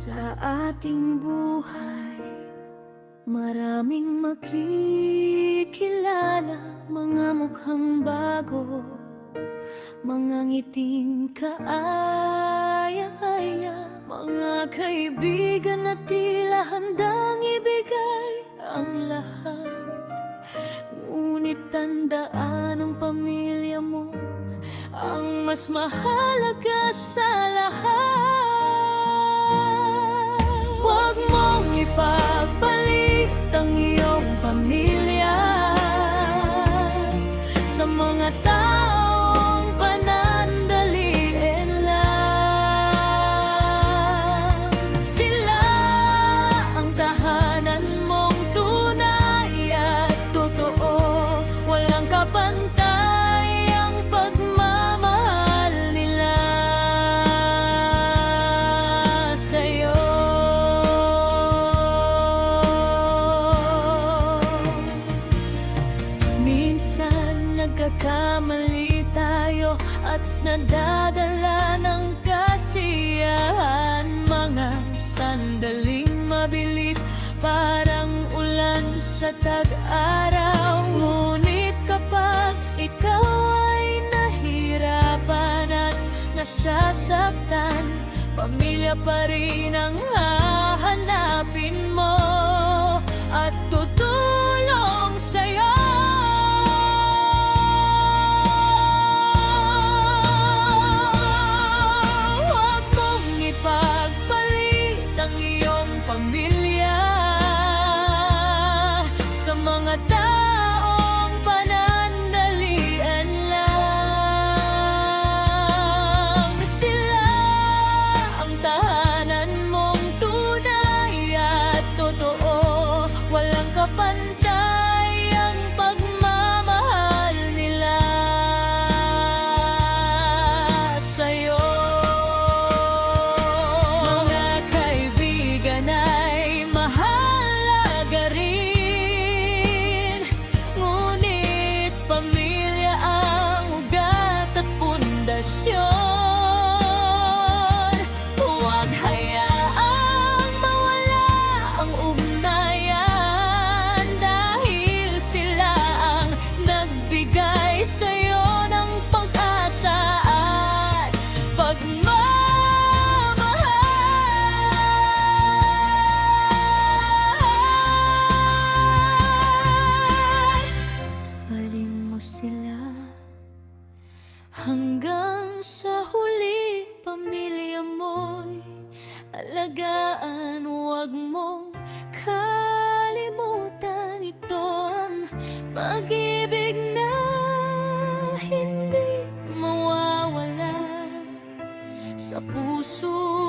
Sa ating buhay, maraming makikilala, mga mukhang bago, mga ngiting kaaya-aya, mga kaibigan na tila handang ibigay ang lahat. Ngunit tandaan, ang pamilya mo ang mas mahalaga sa lahat. Huwag mong ipagpalit ang iyong pamilya sa mga taong panandaliin lang. Sila ang tahanan mong tunay at totoo, walang kapantay ang pagmamahal nila sa'yo. Minsan nagkakamali tayo at nadadala ng kasiyahan, mga sandaling mabilis parang ulan sa tag-araw. Ngunit kapag ikaw ay nahirapan at nasasaktan, pamilya pa rin ang hahanapin mo at tutulong sa'yo. Huwag mong ipagpalit ang iyong pamilya sa mga taong panandalian lang. Sila ang tahanan mong tunay at totoo, walang kapantay ang pagmamahal nila sa'yo. Mga kaibigan ay mahalaga rin, ngunit pamilya ang ugat at pundasyon. Huwag hayaang mawala ang ugnayan, dahil sila ang nagbigay sa'yo ng pag-asa at pagmamahal. Mahalin mo sila hanggang sa huli, pamilya mo'y alagaan. Huwag mong kalimutan, ito ang pag-ibig na hindi mawawala sa puso